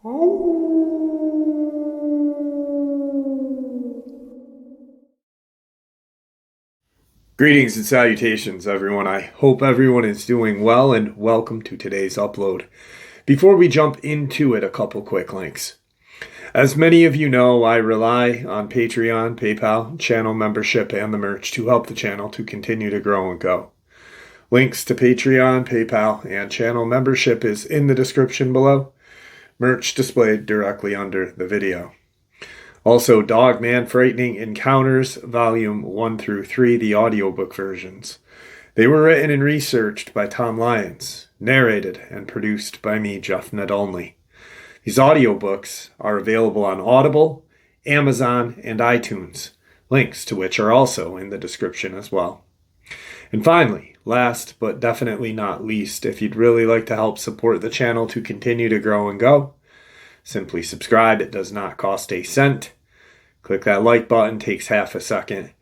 Greetings and salutations, everyone. I hope everyone is doing well, and welcome to today's upload. Before we jump into it, a couple quick links. As many of you know, I rely on Patreon, PayPal, channel membership, and the merch to help the channel to continue to grow and go. Links to Patreon, PayPal, and channel membership is in the description below. Merch displayed directly under the video. Also, Dogman Frightening Encounters, Volume 1 through 3, the audiobook versions. They were written and researched by Tom Lyons, narrated and produced by me, Jeff Nadolny. These audiobooks are available on Audible, Amazon, and iTunes, links to which are also in the description as well. And finally, last but definitely not least, if you'd really like to help support the channel to continue to grow and go, simply subscribe. It does not cost a cent. Click that like button, takes half a second.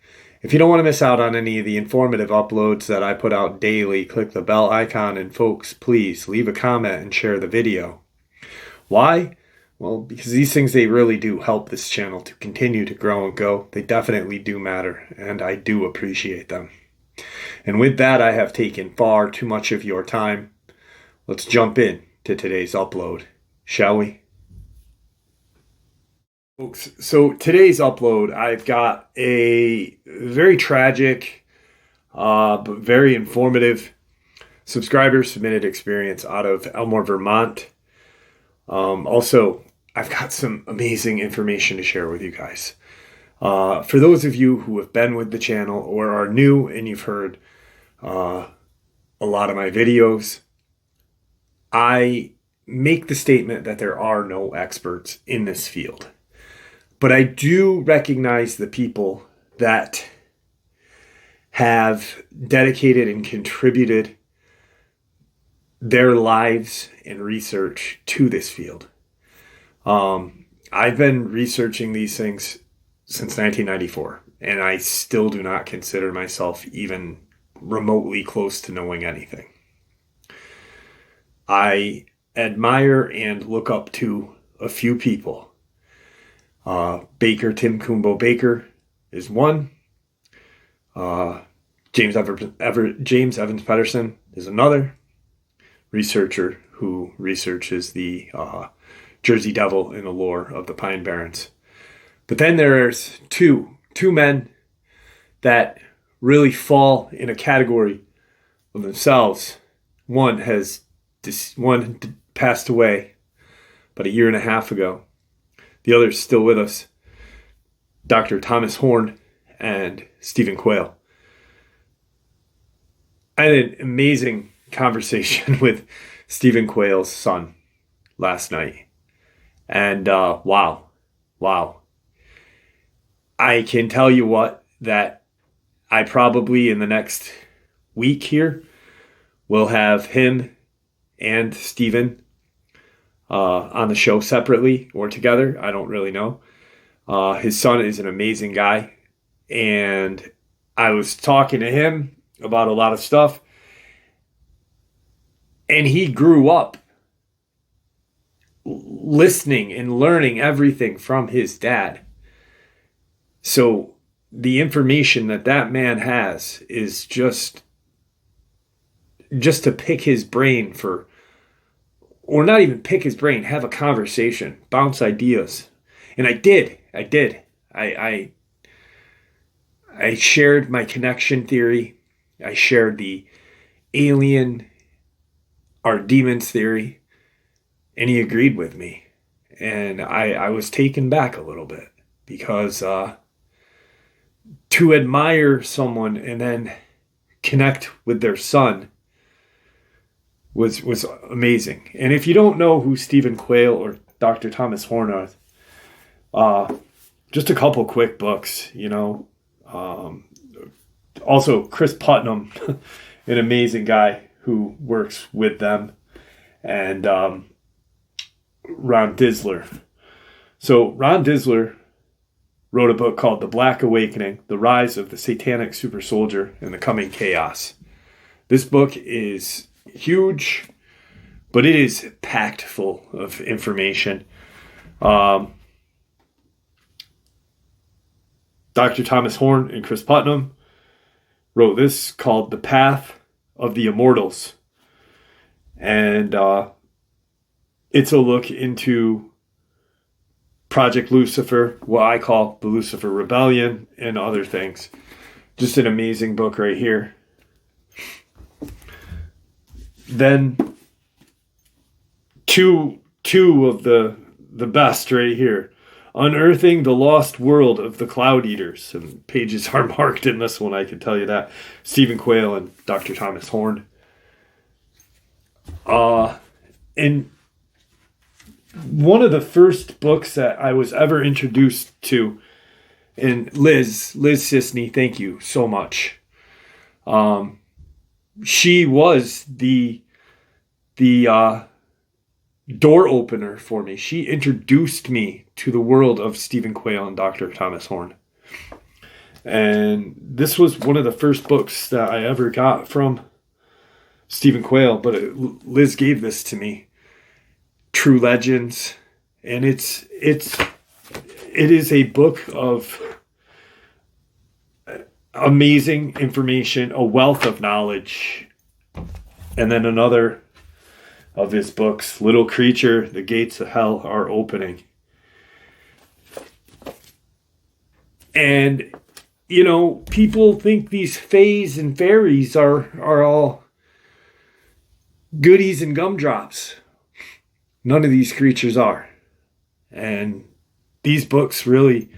If you don't want to miss out on any of the informative uploads that I put out daily, click the bell icon, and folks, please leave a comment and share the video. Why? Well, because these things, they really do help this channel to continue to grow and go. They definitely do matter, and I do appreciate them. And with that, I have taken far too much of your time. Let's jump in to today's upload, shall we? Folks, so today's upload, I've got a very tragic, but very informative subscriber submitted experience out of Elmore, Vermont. Also, I've got some amazing information to share with you guys. For those of you who have been with the channel or are new and you've heard a lot of my videos, I make the statement that there are no experts in this field. But I do recognize the people that have dedicated and contributed their lives and research to this field. I've been researching these things since 1994, and I still do not consider myself even remotely close to knowing anything. I admire and look up to a few people. Tim Kumbo Baker is one. James Evans Pedersen is another researcher who researches the Jersey Devil and the lore of the Pine Barrens. But then there's two men that really fall in a category of themselves. One passed away about a year and a half ago. The other is still with us, Dr. Thomas Horn and Stephen Quayle. I had an amazing conversation with Stephen Quayle's son last night. And wow. I can tell you what, that I probably in the next week here will have him and Stephen on the show separately or together. I don't really know. His son is an amazing guy, and I was talking to him about a lot of stuff, and he grew up listening and learning everything from his dad. So the information that man has is just to pick his brain for, or not even pick his brain, have a conversation, bounce ideas. And I did. I shared my connection theory. I shared the alien are demons theory. And he agreed with me. And I was taken back a little bit, because to admire someone and then connect with their son was amazing. And if you don't know who Stephen Quayle or Dr. Thomas Horn are, just a couple quick books, Also, Chris Putnam, an amazing guy who works with them, and Ron Disler. So Ron Disler wrote a book called The Black Awakening, The Rise of the Satanic Super Soldier and the Coming Chaos. This book is huge, but it is packed full of information. Dr. Thomas Horn and Chris Putnam wrote this called The Path of the Immortals. And it's a look into Project Lucifer, what I call the Lucifer Rebellion, and other things. Just an amazing book right here. Then two of the best right here. Unearthing the Lost World of the Cloud Eaters. And pages are marked in this one, I can tell you that. Stephen Quayle and Dr. Thomas Horn. And one of the first books that I was ever introduced to, and Liz Sisney, thank you so much. She was the door opener for me. She introduced me to the world of Stephen Quayle and Dr. Thomas Horn. And this was one of the first books that I ever got from Stephen Quayle, but Liz gave this to me. True Legends. And it is a book of amazing information, a wealth of knowledge. And then another of his books, Little Creature, The Gates of Hell Are Opening. And, you know, people think these fays and fairies are all goodies and gumdrops. None of these creatures are. And these books really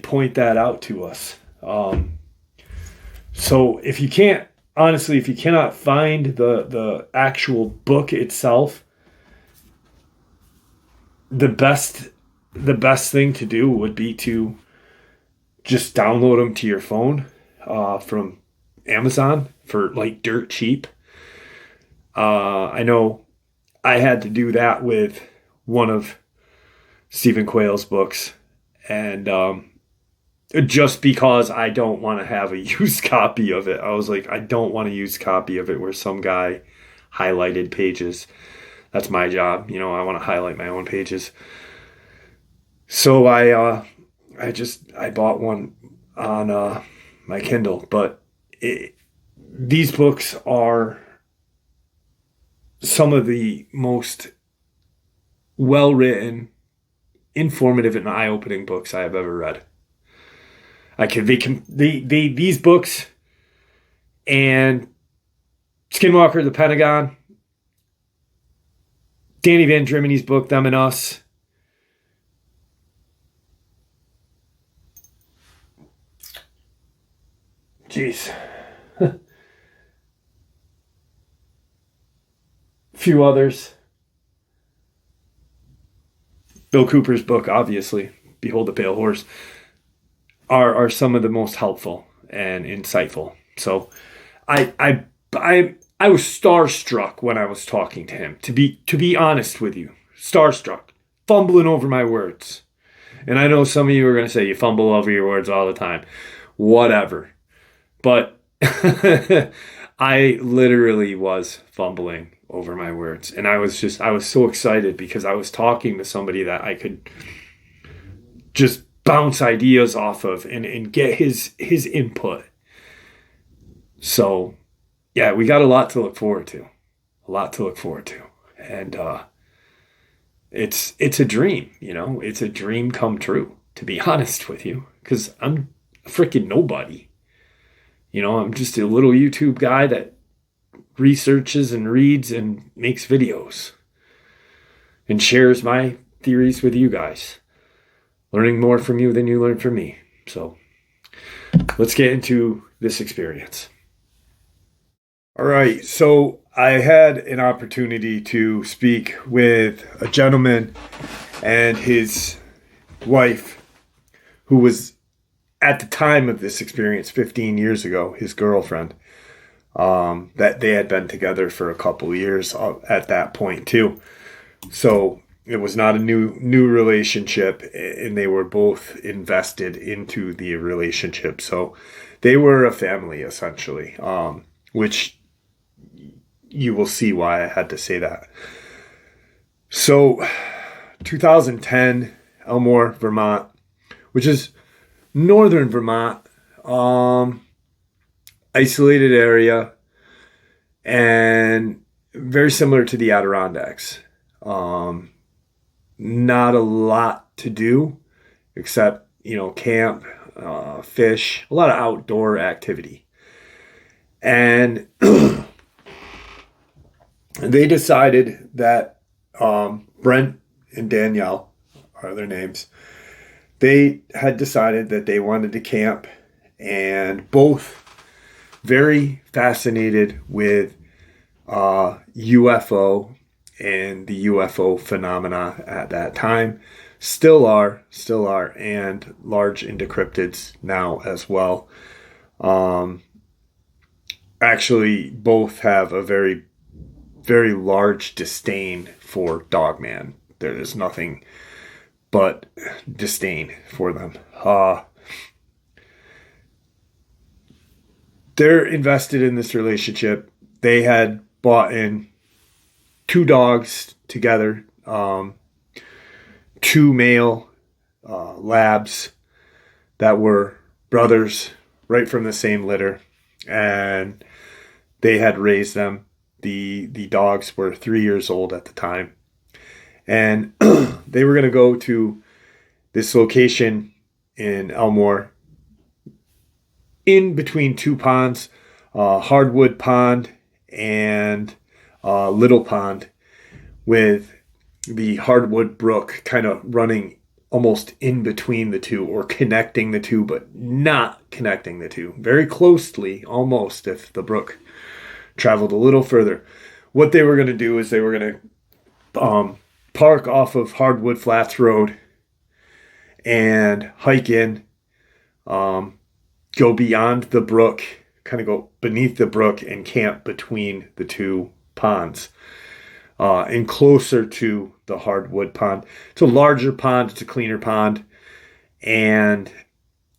point that out to us. So if you cannot find the actual book itself, the best thing to do would be to just download them to your phone from Amazon for like dirt cheap. I know I had to do that with one of Stephen Quayle's books, and just because I don't want to have a used copy of it. I was like, I don't want a used copy of it where some guy highlighted pages. That's my job. You know, I want to highlight my own pages. So I bought one on my Kindle. But these books are some of the most well-written, informative, and eye-opening books I have ever read. These books and Skinwalker, The Pentagon, Danny Van Drimmeny's book, Them and Us, jeez, a few others. Bill Cooper's book, obviously, Behold the Pale Horse, are some of the most helpful and insightful. So I was starstruck when I was talking to him, to be honest with you. Starstruck. Fumbling over my words. And I know some of you are going to say you fumble over your words all the time. Whatever. But I literally was fumbling over my words. And I was so excited because I was talking to somebody that I could just bounce ideas off of and get his input. So, yeah, we got a lot to look forward to. And it's a dream, you know. It's a dream come true, to be honest with you, because I'm a freaking nobody. You know, I'm just a little YouTube guy that researches and reads and makes videos and shares my theories with you guys. Learning more from you than you learn from me. So let's get into this experience. All right. So I had an opportunity to speak with a gentleman and his wife, who was at the time of this experience 15 years ago, his girlfriend, that they had been together for a couple years at that point too. So it was not a new relationship, and they were both invested into the relationship. So they were a family, essentially, which you will see why I had to say that. So 2010, Elmore, Vermont, which is northern Vermont, isolated area, and very similar to the Adirondacks. Not a lot to do except, camp, fish, a lot of outdoor activity. And they decided that Brent and Danielle are their names. They had decided that they wanted to camp, and both very fascinated with UFO and the UFO phenomena at that time. Still are, and large into cryptids now as well. Actually, both have a very, very large disdain for Dogman. There is nothing but disdain for them. They're invested in this relationship. They had bought in 2 dogs together, 2 male labs that were brothers right from the same litter, and they had raised them. The dogs were 3 years old at the time, and they were going to go to this location in Elmore, in between 2 ponds, Hardwood Pond and Little Pond, with the Hardwood Brook kind of running almost in between the two, or connecting the two, but not connecting the two. Very closely, almost, if the brook traveled a little further. What they were going to do is they were going to park off of Hardwood Flats Road and hike in, go beyond the brook, kind of go beneath the brook and camp between the 2 ponds, and closer to the Hardwood Pond. It's a larger pond, it's a cleaner pond, and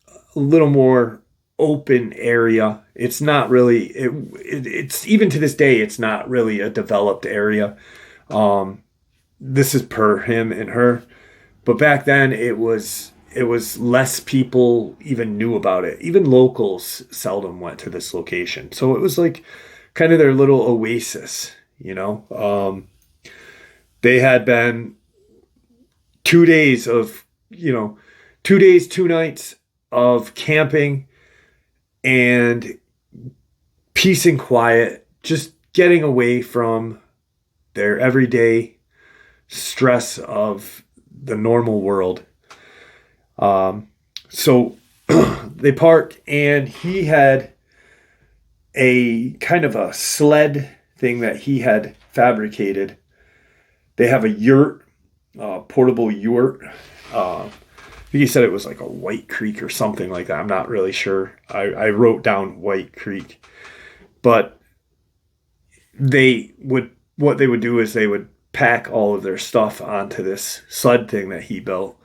a little more open area. It's not really, it's even to this day, it's not really a developed area. This is per him and her, but back then it was less people even knew about it. Even locals seldom went to this location. So it was like kind of their little oasis, They had been 2 days of, 2 days, 2 nights of camping and peace and quiet, just getting away from their everyday stress of the normal world. So they park, and he had a kind of a sled thing that he had fabricated. They have a yurt, portable yurt. I think he said it was like a White Creek or something like that. I'm not really sure. I wrote down White Creek, but what they would do is they would pack all of their stuff onto this sled thing that he built,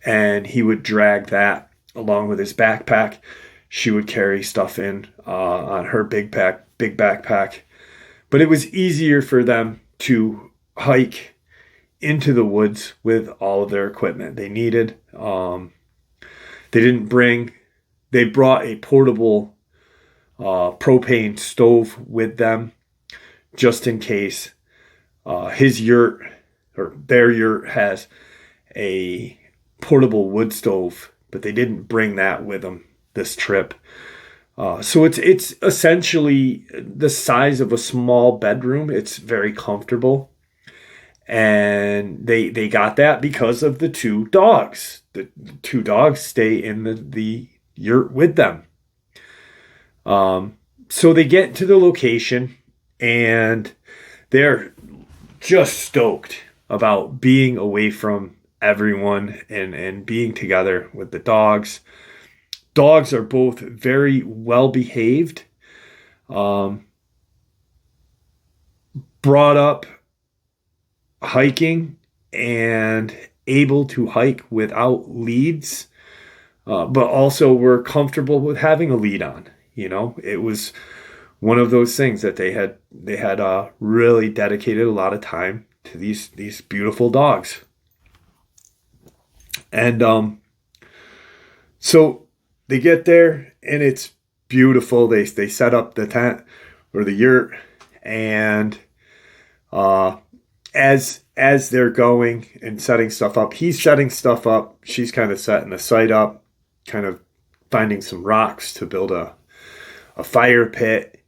and he would drag that along with his backpack. She would carry stuff in on her big backpack. But it was easier for them to hike into the woods with all of their equipment they needed. They brought a portable propane stove with them just in case. His yurt, or their yurt, has a portable wood stove, but they didn't bring that with them this trip. So it's essentially the size of a small bedroom. It's very comfortable. And they got that because of the 2 dogs. The 2 dogs stay in the yurt with them. So they get to the location, and they're just stoked about being away from everyone and being together with the dogs. Dogs are both very well behaved, brought up hiking and able to hike without leads, but also were comfortable with having a lead on. It was one of those things that they had really dedicated a lot of time to these beautiful dogs. And so they get there and it's beautiful. They set up the tent or the yurt, and as they're going and setting stuff up, he's setting stuff up. She's kind of setting the site up, kind of finding some rocks to build a fire pit,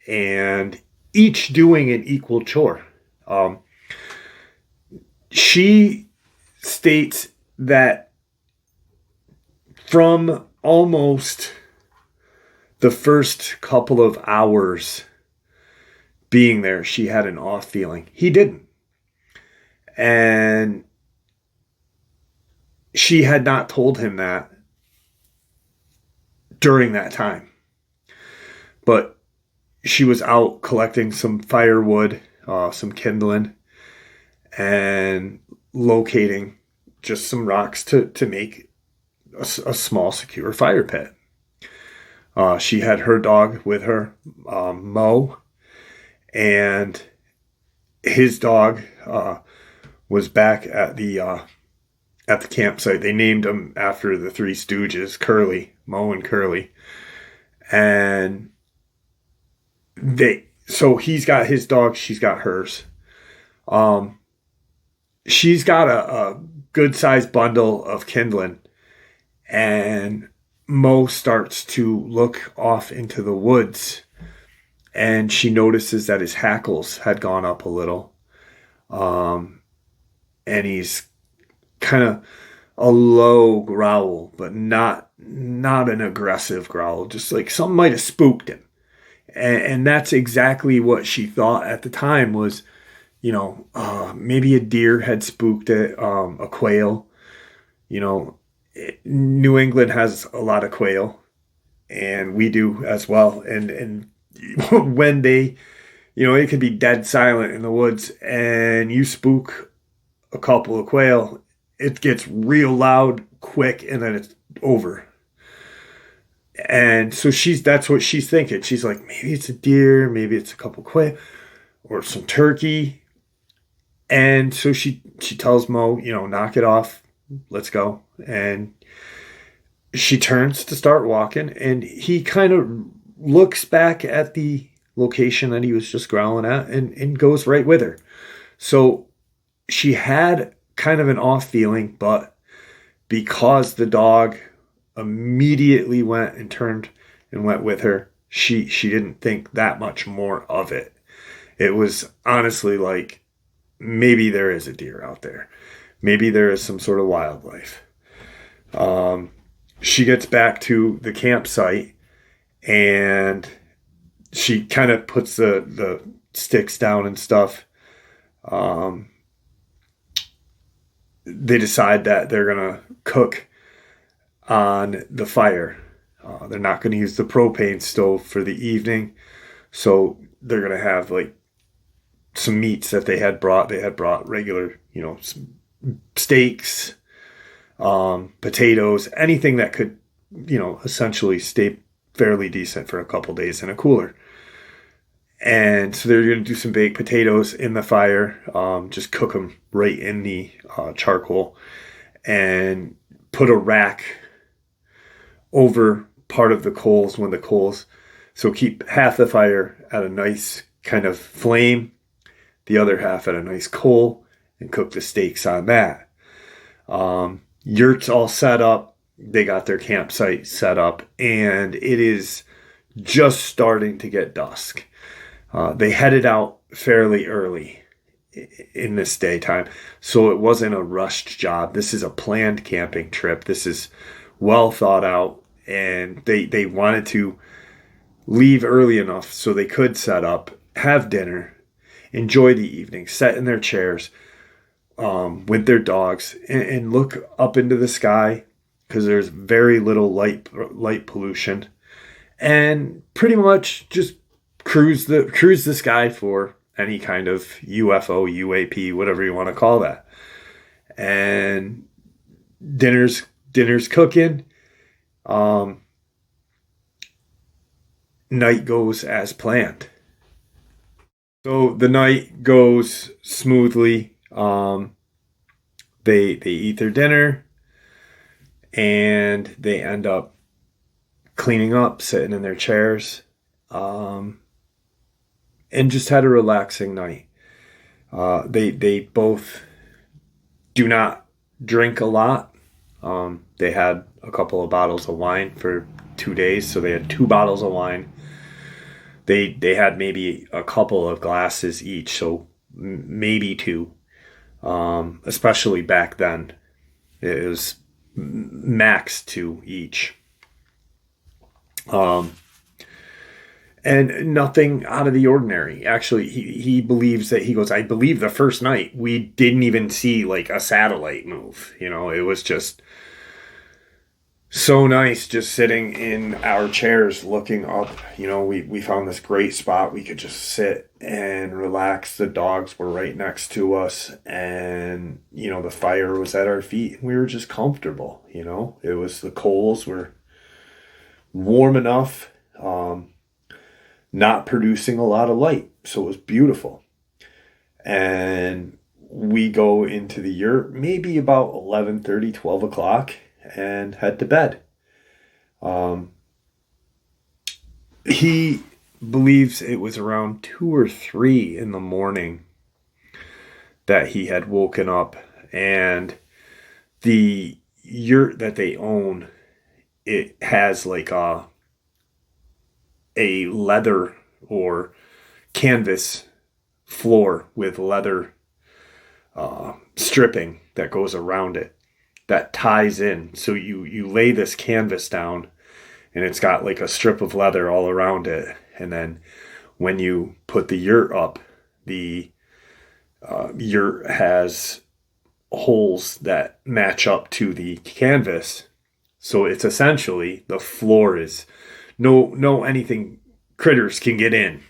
and each doing an equal chore. She states that from almost the first couple of hours being there, she had an off feeling. He didn't. And she had not told him that during that time. But she was out collecting some firewood, some kindling, and locating just some rocks to make a small, secure fire pit. She had her dog with her, Mo, and his dog was back at the campsite. They named him after the Three Stooges, Curly, Mo and Curly. And so he's got his dog, she's got hers. She's got a good sized bundle of kindling, and Mo starts to look off into the woods, and she notices that his hackles had gone up a little. And he's kind of a low growl, but not an aggressive growl, just like something might have spooked him. And that's exactly what she thought at the time was, maybe a deer had spooked it, a quail. New England has a lot of quail, and we do as well. And when they, it could be dead silent in the woods, and you spook a couple of quail, it gets real loud quick, and then it's over. And so that's what she's thinking. She's like, maybe it's a deer, maybe it's a couple quail, or some turkey. And so she tells Mo, knock it off, let's go. And she turns to start walking, and he kind of looks back at the location that he was just growling at and goes right with her. So she had kind of an off feeling, but because the dog immediately went and turned and went with her, she didn't think that much more of it. It was honestly like, maybe there is a deer out there. Maybe there is some sort of wildlife. She gets back to the campsite, and she kind of puts the sticks down and stuff. They decide that they're going to cook on the fire. They're not going to use the propane stove for the evening. So they're going to have like some meats that they had brought. They had brought regular, steaks, potatoes, anything that could, essentially stay fairly decent for a couple days in a cooler. And so they're going to do some baked potatoes in the fire, just cook them right in the charcoal, and put a rack over part of the coals so keep half the fire at a nice kind of flame, the other half at a nice coal, and cook the steaks on that. Yurt's all set up. They got their campsite set up, and it is just starting to get dusk. They headed out fairly early in this daytime, so it wasn't a rushed job. This is a planned camping trip. This is well thought out, and they wanted to leave early enough so they could set up, have dinner, enjoy the evening, sit in their chairs with their dogs, and look up into the sky, because there's very little light pollution, and pretty much just cruise the sky for any kind of UFO, UAP, whatever you want to call that. And dinner's cooking. night goes as planned. So the night goes smoothly. They eat their dinner, and they end up cleaning up, sitting in their chairs, and just had a relaxing night. They both do not drink a lot. They had a couple of bottles of wine for 2 days, so they had 2 bottles of wine. They had maybe a couple of glasses each, so maybe two. Especially back then, it was max 2 each. And nothing out of the ordinary. Actually, he believes that, he goes, I believe the first night we didn't even see like a satellite move. It was just so nice just sitting in our chairs looking up. We found this great spot. We could just sit and relax. The dogs were right next to us, and the fire was at our feet. We were just comfortable. It was, the coals were warm enough, not producing a lot of light, so it was beautiful. And we go into the yurt maybe about 11:30, 12 o'clock, and head to bed. He believes it was around 2 or 3 in the morning that he had woken up, and the yurt that they own, it has like a leather or canvas floor with leather stripping that goes around it, that ties in. So you lay this canvas down, and it's got like a strip of leather all around it. And then when you put the yurt up, the yurt has holes that match up to the canvas. So it's essentially, the floor is no anything, critters can get in.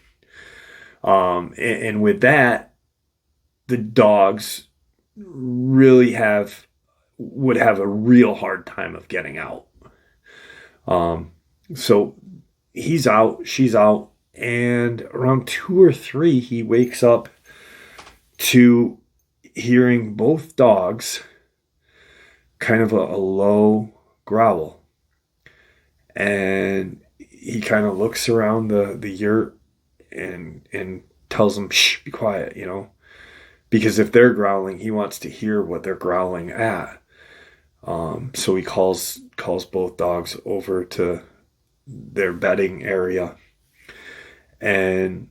And with that, the dogs really would have a real hard time of getting out. So he's out, she's out, and around 2 or 3, he wakes up to hearing both dogs kind of a low growl. And he kind of looks around the yurt and tells them, shh, be quiet, because if they're growling, he wants to hear what they're growling at. So he calls both dogs over to their bedding area, and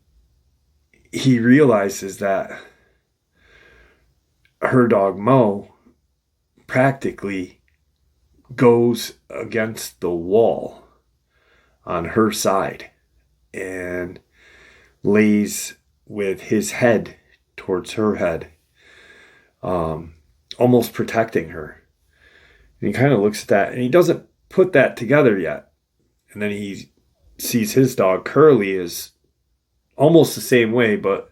he realizes that her dog Mo practically goes against the wall on her side and lays with his head towards her head, almost protecting her. And he kind of looks at that, and he doesn't put that together yet. And then he sees his dog Curly is almost the same way, but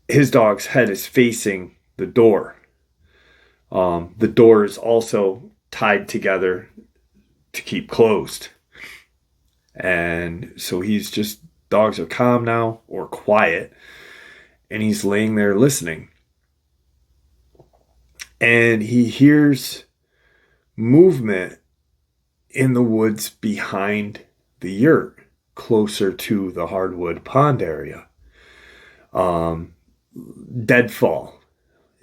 his dog's head is facing the door. The door is also tied together to keep closed. And so dogs are calm now, or quiet, and he's laying there listening. And he hears movement in the woods behind the yurt, closer to the hardwood pond area. Deadfall.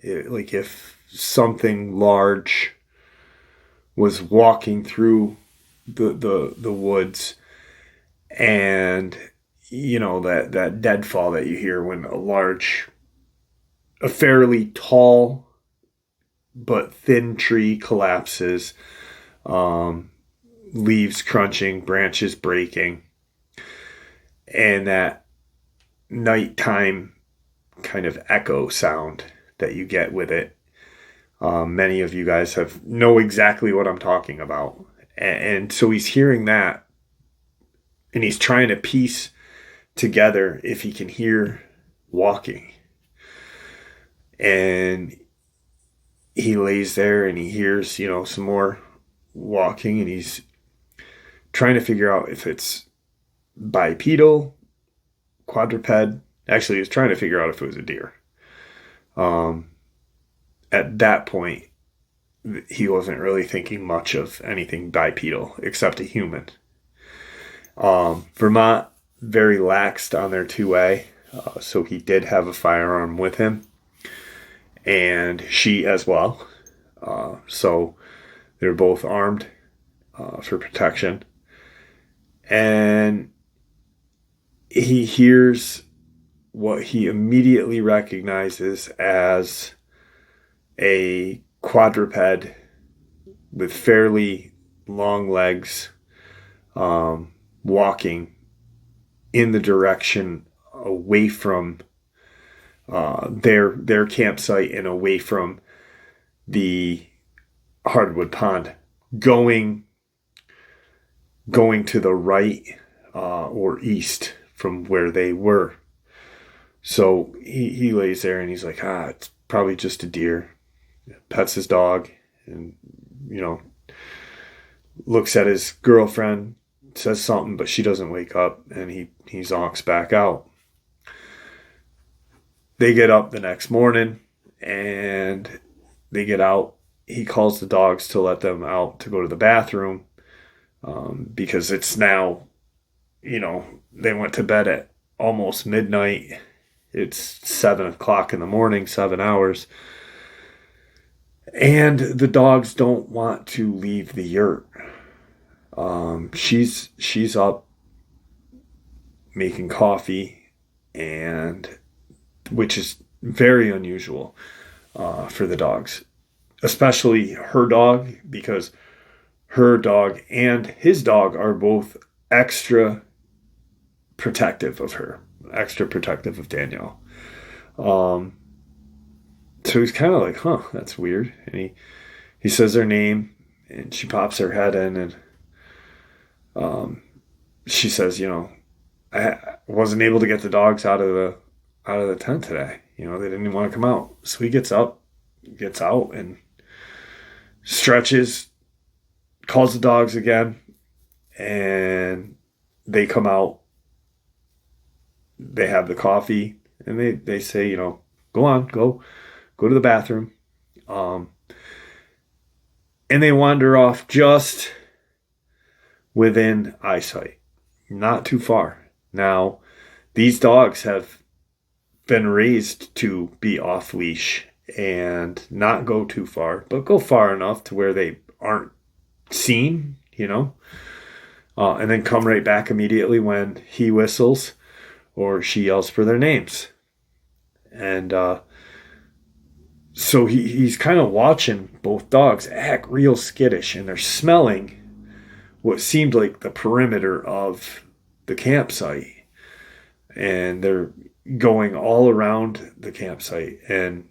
Like if something large was walking through the woods, and that deadfall that you hear when a fairly tall but thin tree collapses, leaves crunching, branches breaking, and that nighttime kind of echo sound that you get with it. Many of you guys know exactly what I'm talking about. And so he's hearing that, and he's trying to piece together if he can hear walking. And he lays there and he hears, some more walking, and he's trying to figure out if it's bipedal, quadruped. Actually, he was trying to figure out if it was a deer. At that point, he wasn't really thinking much of anything bipedal except a human. Vermont very laxed on their 2A, so he did have a firearm with him, and she as well. So they're both armed for protection. And he hears what he immediately recognizes as a quadruped with fairly long legs, walking in the direction away from their campsite and away from the hardwood pond, going to the right or east from where they were. So he lays there and he's like, it's probably just a deer. Pets his dog and, looks at his girlfriend, says something, but she doesn't wake up, and he zonks back out. They get up the next morning and they get out. He calls the dogs to let them out to go to the bathroom, because it's now, they went to bed at almost midnight. It's 7 o'clock in the morning, 7 hours. And the dogs don't want to leave the yurt. She's up making coffee, and which is very unusual for the dogs, especially her dog, because her dog and his dog are both extra protective of her, extra protective of Danielle. So he's kind of like, that's weird. And he says her name, and she pops her head in, and she says, I wasn't able to get the dogs out of the tent today. They didn't even want to come out. So he gets out, and stretches, calls the dogs again, and they come out. They have the coffee, and they say, go on, go to the bathroom. And they wander off just within eyesight, not too far. Now, these dogs have been raised to be off leash and not go too far, but go far enough to where they aren't seen, and then come right back immediately when he whistles or she yells for their names. And so he's kind of watching both dogs act real skittish, and they're smelling what seemed like the perimeter of the campsite. And they're going all around the campsite and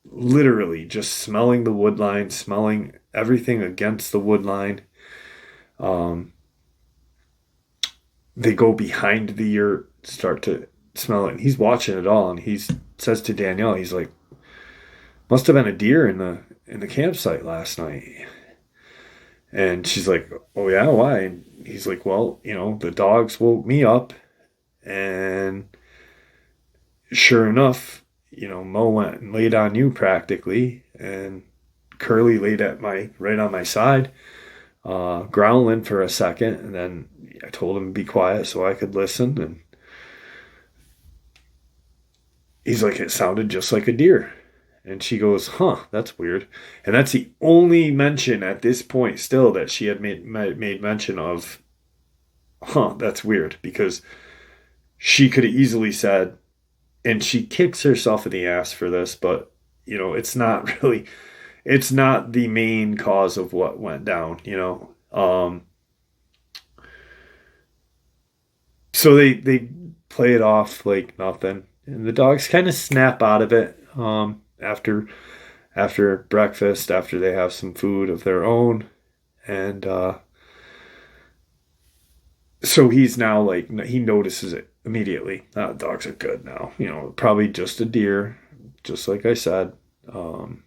literally just smelling the wood line, smelling everything against the wood line. They go behind the yurt, start to smell it, and he's watching it all, and he says to Danielle, he's like, must have been a deer in the campsite last night. And she's like, oh yeah, why? And he's like, well, the dogs woke me up, and sure enough, Mo went and laid on you practically, and Curly laid right on my side, growling for a second, and then I told him to be quiet so I could listen, and he's like, it sounded just like a deer. And she goes, that's weird. And that's the only mention at this point still that she had made mention of, that's weird, because she could have easily said, and she kicks herself in the ass for this, but, it's not the main cause of what went down, So they play it off like nothing, and the dogs kind of snap out of it after breakfast, after they have some food of their own, and so he's now like, he notices it immediately. Dogs are good now, probably just a deer, just like I said, and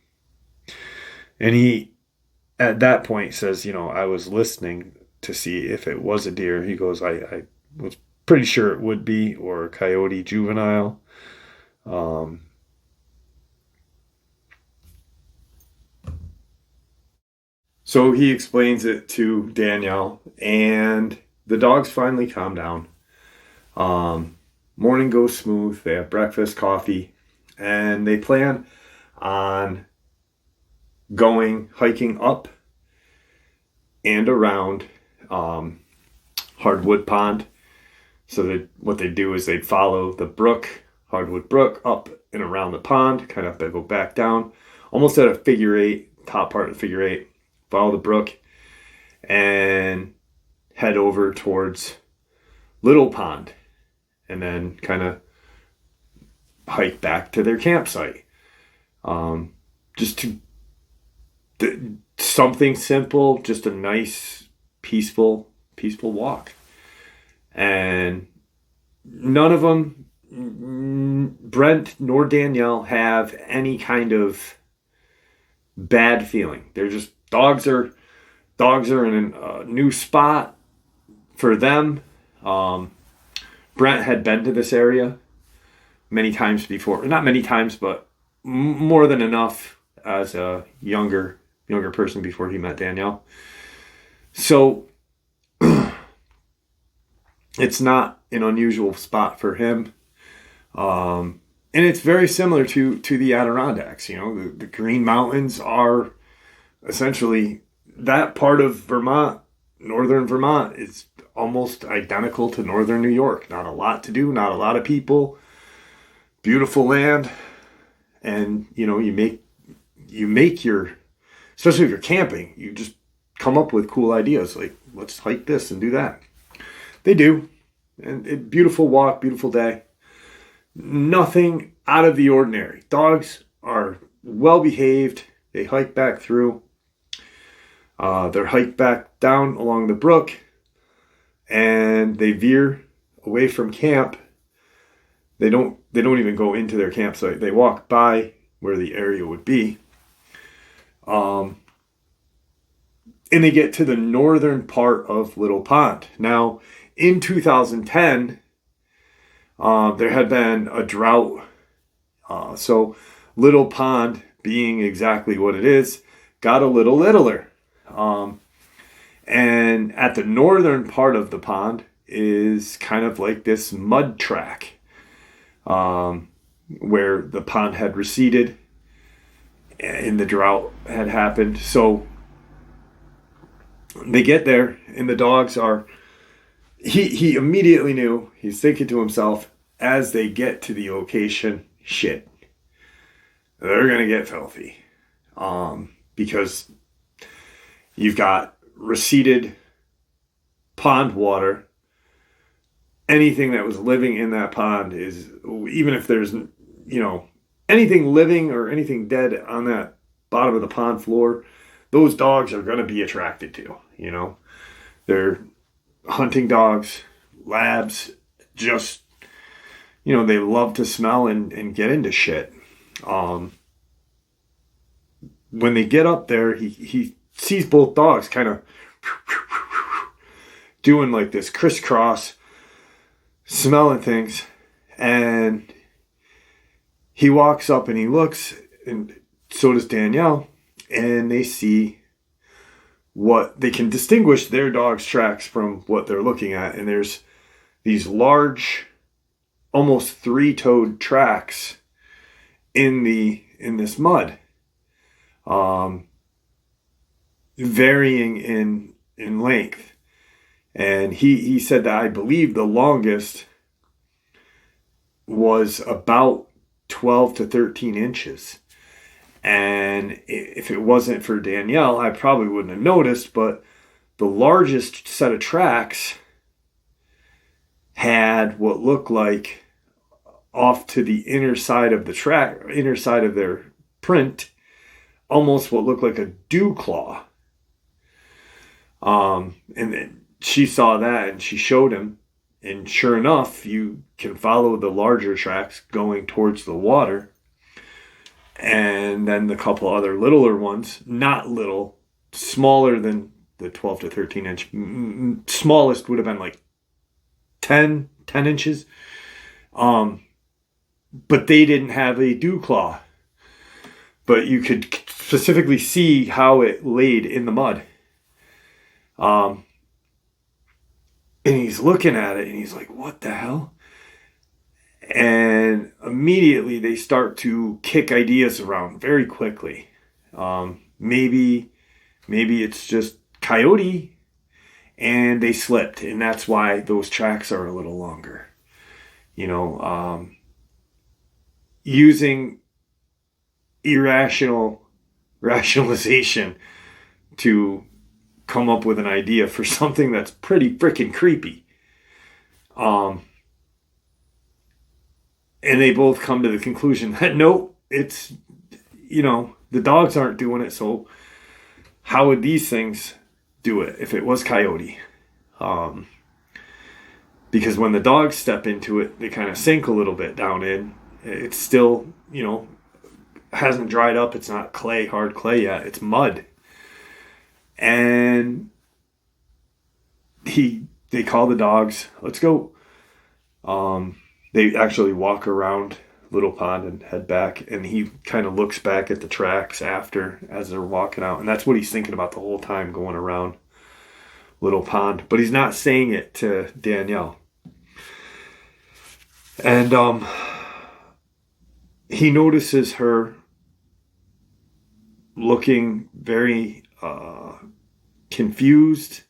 he at that point says, I was listening to see if it was a deer. He goes, I was pretty sure it would be, or coyote juvenile. So he explains it to Danielle, and the dogs finally calm down. Morning goes smooth. They have breakfast, coffee, and they plan on hiking up and around Hardwood Pond. So that what they do is they'd follow the brook, Hardwood Brook, up and around the pond, kind of go back down, almost at a figure eight, top part of the figure eight, follow the brook, and head over towards Little Pond, and then kind of hike back to their campsite. Just something simple, just a nice, peaceful walk. And none of them, Brent nor Danielle, have any kind of bad feeling. They're just dogs are in a new spot for them. Brent had been to this area many times before. Not many times, but more than enough as a younger person before he met Danielle. So it's not an unusual spot for him. And it's very similar to the Adirondacks. You know, the Green Mountains are essentially that part of Vermont. Northern Vermont is almost identical to northern New York. Not a lot to do, not a lot of people. Beautiful land. And, you know, you make your, especially if you're camping, you just come up with cool ideas. Like, let's hike this and do that. They do. And beautiful walk, beautiful day. Nothing out of the ordinary. Dogs are well behaved. They hike back through. They're hiked back down along the brook, and they veer away from camp. They don't even go into their campsite. They walk by where the area would be. And they get to the northern part of Little Pond. Now, in 2010, there had been a drought. So Little Pond, being exactly what it is, got a little littler. And at the northern part of the pond is kind of like this mud track, where the pond had receded and the drought had happened. So they get there, and the dogs are, he immediately knew, he's thinking to himself, as they get to the location, shit, they're going to get filthy. Because you've got receded pond water. Anything that was living in that pond is, even if there's, anything living or anything dead on that bottom of the pond floor, those dogs are going to be attracted to, They're hunting dogs, labs, just, they love to smell and get into shit. When they get up there, he sees both dogs kind of doing like this crisscross, smelling things. And he walks up and he looks, and so does Danielle, and they see what they can distinguish their dog's tracks from what they're looking at. And there's these large, almost three-toed tracks in this mud, varying in length. And he said that I believe the longest was about 12 to 13 inches. And if it wasn't for Danielle, I probably wouldn't have noticed, but the largest set of tracks had what looked like, off to the inner side of their print, almost what looked like a dew claw. And then she saw that and she showed him, and sure enough, you can follow the larger tracks going towards the water. And then the couple other littler ones, not little, smaller than the 12 to 13 inch. Smallest would have been like 10 10 inches. But they didn't have a dew claw. But you could specifically see how it laid in the mud. And he's looking at it and he's like, what the hell? And immediately they start to kick ideas around very quickly. Maybe it's just coyote and they slipped, and that's why those tracks are a little longer. Using irrational rationalization to come up with an idea for something that's pretty freaking creepy. And they both come to the conclusion that nope, it's, the dogs aren't doing it, so how would these things do it if it was coyote? Because when the dogs step into it, they kind of sink a little bit down in. It's still, hasn't dried up. It's not clay, hard clay yet. It's mud. And they call the dogs, let's go. They actually walk around Little Pond and head back, and he kind of looks back at the tracks as they're walking out, and that's what he's thinking about the whole time going around Little Pond. But he's not saying it to Danielle. And he notices her looking very confused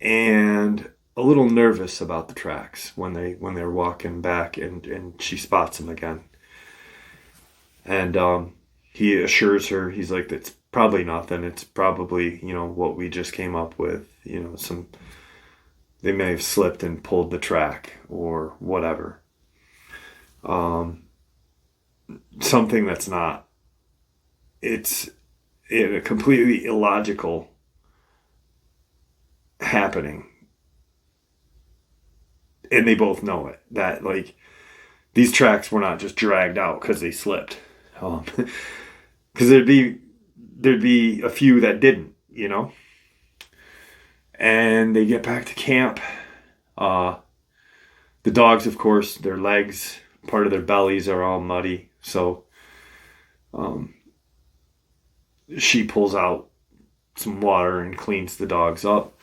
and a little nervous about the tracks when they're walking back, and she spots him again. And he assures her, he's like, it's probably nothing. It's probably, what we just came up with, they may have slipped and pulled the track or whatever. Something that's not, it's a completely illogical happening. And they both know it, that these tracks were not just dragged out because they slipped. Because there'd be a few that didn't, And they get back to camp. The dogs, of course, their legs, part of their bellies are all muddy. So she pulls out some water and cleans the dogs up.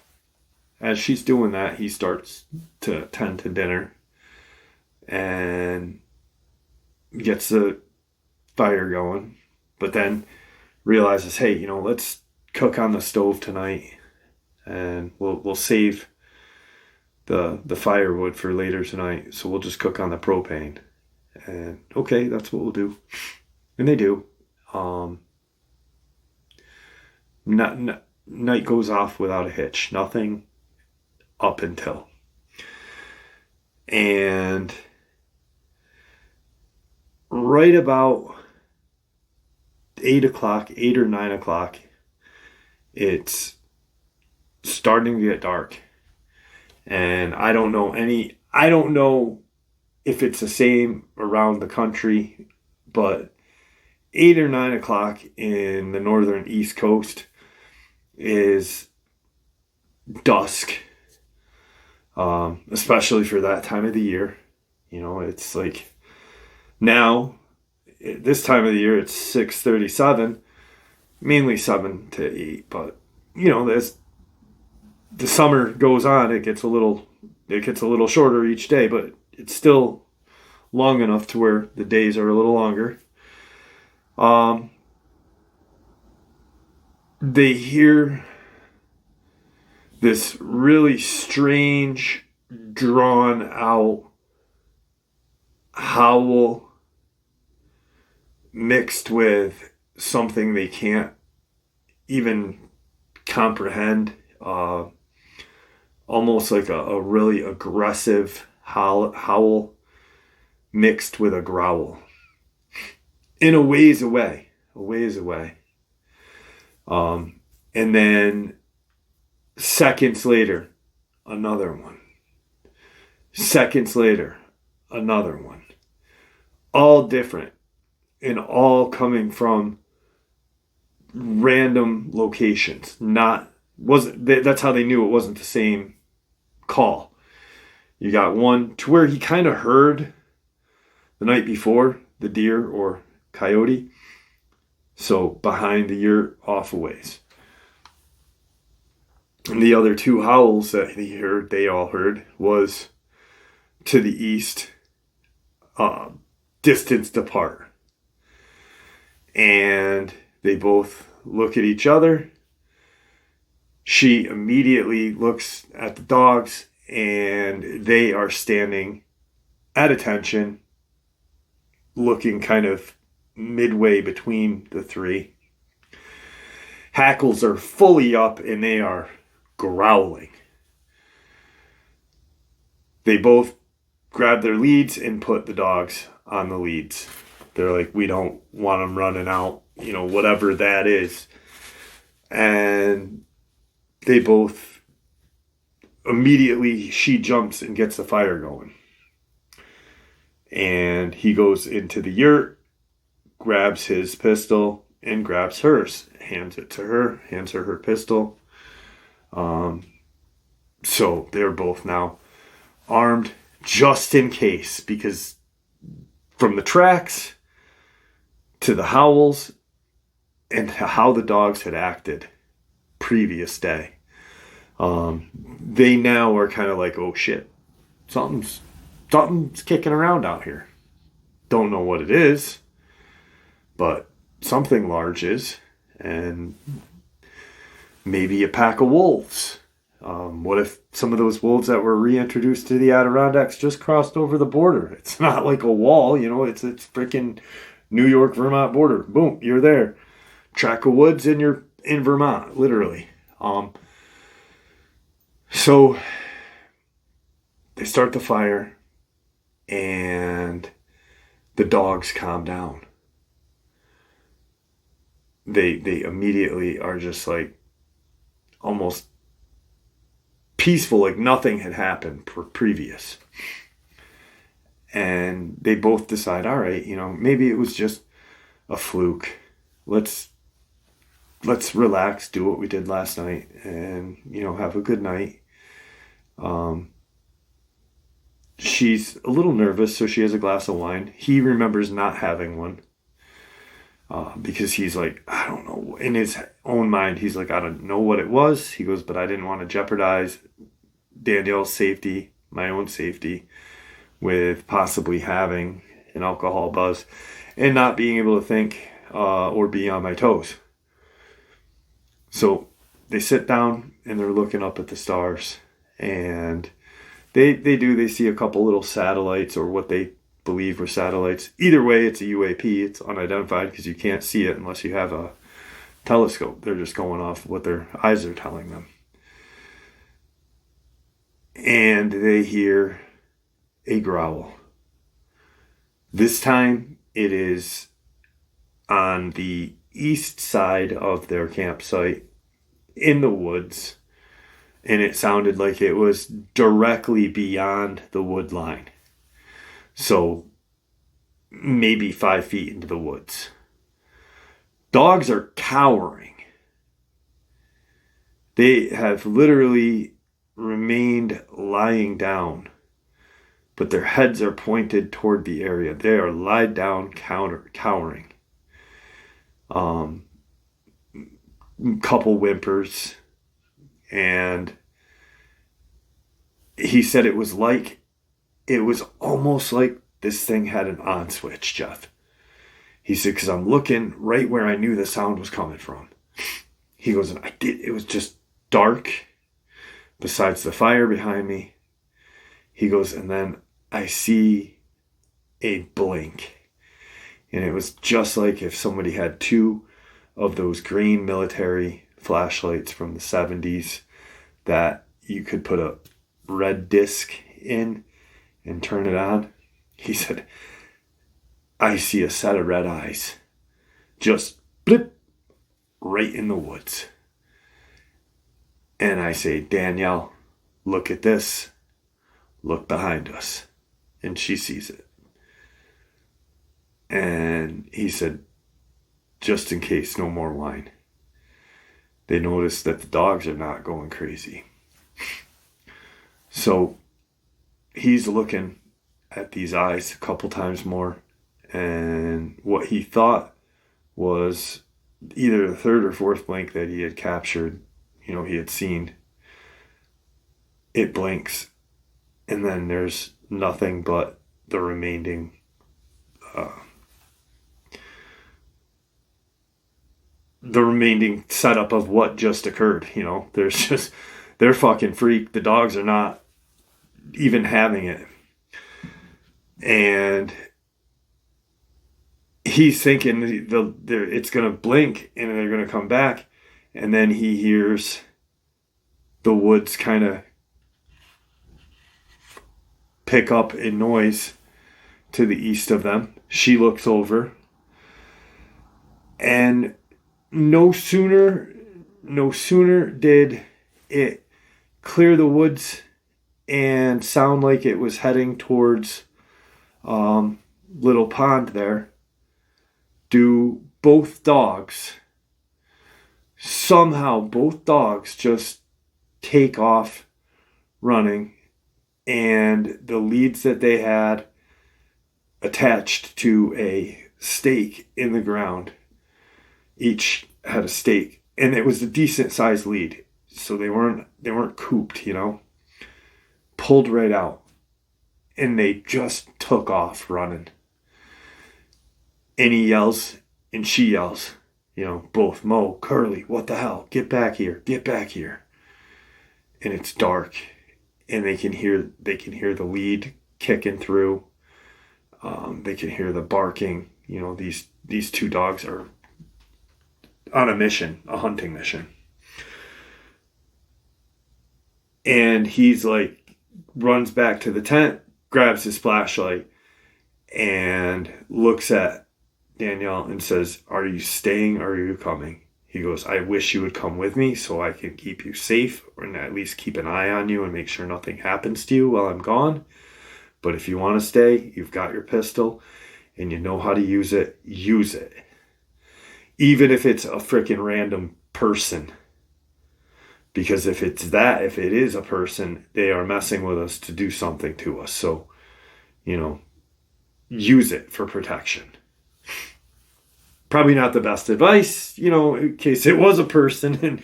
As she's doing that, he starts to tend to dinner and gets the fire going, but then realizes, hey, let's cook on the stove tonight, and we'll save the firewood for later tonight, so we'll just cook on the propane. And okay, that's what we'll do. And they do. Night goes off without a hitch. Nothing up until. And right about 8 or 9 o'clock, it's starting to get dark. And I don't know if it's the same around the country, but 8 or 9 o'clock in the northern East Coast is dusk. Especially for that time of the year. It's like now, this time of the year, it's 6:37, mainly 7 to 8. But, as the summer goes on, it gets a little shorter each day, but it's still long enough to where the days are a little longer. They hear this really strange, drawn out howl mixed with something they can't even comprehend. Almost like a really aggressive howl mixed with a growl. In a ways away. And then seconds later, another one. Seconds later, another one. All different and all coming from random locations. That's how they knew it wasn't the same call. You got one to where he kind of heard the night before the deer or coyote. So behind the yurt, off a ways. And the other two howls that they all heard, was to the east, distanced apart. And they both look at each other. She immediately looks at the dogs, and they are standing at attention, looking kind of midway between the three. Hackles are fully up, and they are growling. They both grab their leads and put the dogs on the leads. They're like, we don't want them running out, whatever that is. And they both immediately, she jumps and gets the fire going. And he goes into the yurt, grabs his pistol, and grabs hers. Hands it to her, hands her pistol. So they're both now armed just in case, because from the tracks to the howls and how the dogs had acted previous day, they now are kind of like, oh shit, something's kicking around out here. Don't know what it is, but something large is, and maybe a pack of wolves. What if some of those wolves that were reintroduced to the Adirondacks just crossed over the border? It's not like a wall, it's freaking New York, Vermont border. Boom, you're there. Track of woods and you're in Vermont, literally. So they start the fire and the dogs calm down. They immediately are just like almost peaceful, like nothing had happened previous. And they both decide, all right, maybe it was just a fluke. Let's relax, do what we did last night, and have a good night. She's a little nervous, so she has a glass of wine. He remembers not having one, because he's like, I don't know, in his own mind, he's like, I don't know what it was. He goes, but I didn't want to jeopardize Danielle's safety, my own safety, with possibly having an alcohol buzz and not being able to think or be on my toes. So they sit down and they're looking up at the stars, and they see a couple little satellites, or what they believe were satellites. Either way, it's a UAP. It's unidentified because you can't see it unless you have a telescope. They're just going off what their eyes are telling them. And they hear a growl. This time it is on the east side of their campsite in the woods, and it sounded like it was directly beyond the wood line. So maybe 5 feet into the woods. Dogs are cowering. They have literally remained lying down, but their heads are pointed toward the area. They are lied down, cowering. Couple whimpers, and he said it was almost like this thing had an on switch, Jeff. He said, because I'm looking right where I knew the sound was coming from. He goes, and it was just dark besides the fire behind me. He goes, and then I see a blink. And it was just like if somebody had two of those green military flashlights from the 70s that you could put a red disc in and turn it on. He said, I see a set of red eyes just blip right in the woods. And I say, Danielle, look at this. Look behind us. And she sees it. And he said, just in case, no more wine. They noticed that the dogs are not going crazy. So he's looking at these eyes a couple times more, and what he thought was either the third or fourth blink that he had captured, he had seen, it blinks, and then there's nothing but the remaining setup of what just occurred. They're fucking freaked. The dogs are not even having it. And he's thinking it's going to blink and they're going to come back. And then he hears the woods kind of pick up a noise to the east of them. She looks over, and no sooner did it clear the woods and sound like it was heading towards Little Pond there, do both dogs just take off running, and the leads that they had attached to a stake in the ground, each had a stake, and it was a decent sized lead, so they weren't cooped, pulled right out, and they just took off running. And he yells and she yells, both, Mo, Curly, what the hell, get back here, and it's dark, and they can hear the lead kicking through. They can hear the barking. These two dogs are on a hunting mission. And he's like, runs back to the tent, grabs his flashlight, and looks at Danielle and says, "Are you staying or are you coming?" He goes, "I wish you would come with me so I can keep you safe, or at least keep an eye on you and make sure nothing happens to you while I'm gone. But if you want to stay, you've got your pistol and you know how to use it, use it. Even if it's a freaking random person. Because if it is a person, they are messing with us to do something to us. So, use it for protection." Probably not the best advice, in case it was a person and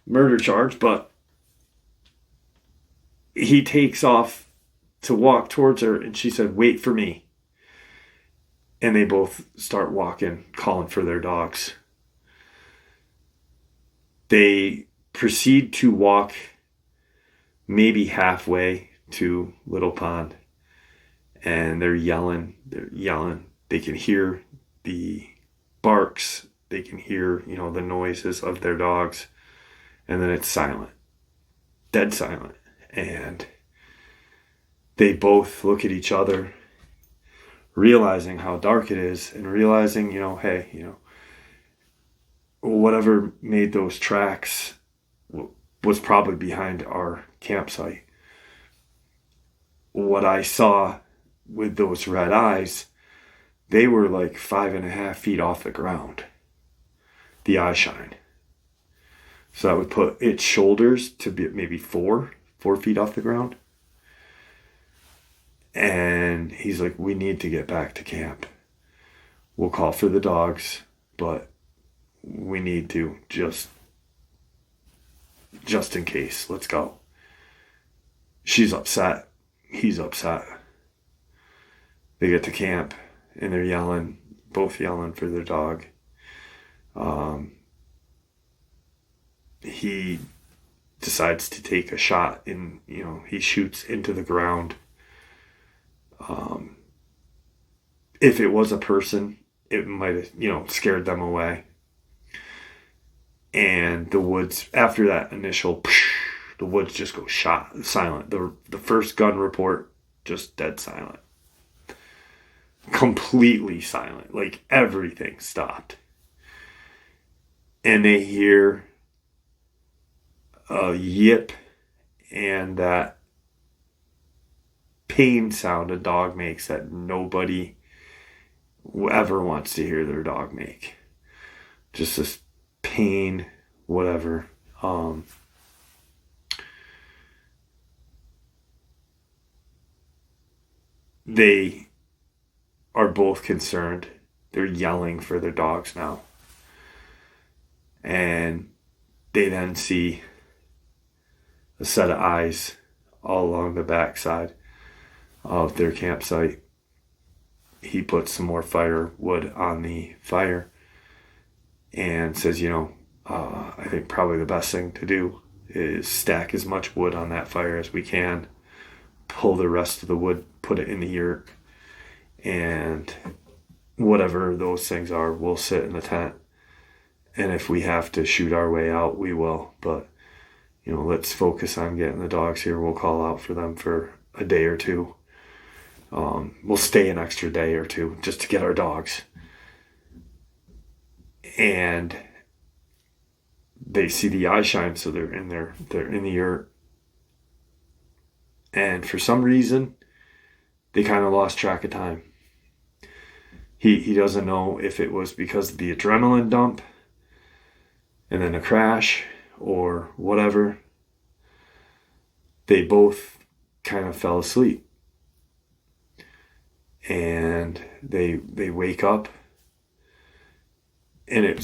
murder charge, but he takes off to walk towards her, and she said, "Wait for me." And they both start walking, calling for their dogs. They proceed to walk maybe halfway to Little Pond, and they're yelling. They can hear the barks, they can hear, the noises of their dogs, and then it's silent, dead silent. And they both look at each other, realizing how dark it is, and realizing, hey, whatever made those tracks was probably behind our campsite. What I saw with those red eyes, they were like 5.5 feet off the ground, the eye shine. So that would put its shoulders to be maybe 4 feet off the ground. And he's like, "We need to get back to camp. We'll call for the dogs, but we need to just in case. Let's go." She's upset. He's upset. They get to camp, and they're both yelling for their dog. He decides to take a shot he shoots into the ground. If it was a person, it might have, scared them away. And the woods, after that initial, the woods just go silent. The first gun report, just dead silent. Completely silent. Like everything stopped. And they hear a yip and that pain sound a dog makes that nobody ever wants to hear their dog make. Just this pain, whatever. they are both concerned. They're yelling for their dogs now. And they then see a set of eyes all along the backside of their campsite. He puts some more firewood on the fire and says, I think probably the best thing to do is stack as much wood on that fire as we can, pull the rest of the wood, put it in the yurt, and whatever those things are, we'll sit in the tent. And if we have to shoot our way out, we will. But, let's focus on getting the dogs here. We'll call out for them for a day or two. We'll stay an extra day or two just to get our dogs. And they see the eye shine, so they're in the yurt. And for some reason, they kind of lost track of time. He doesn't know if it was because of the adrenaline dump and then a crash or whatever. They both kind of fell asleep. And they wake up, and it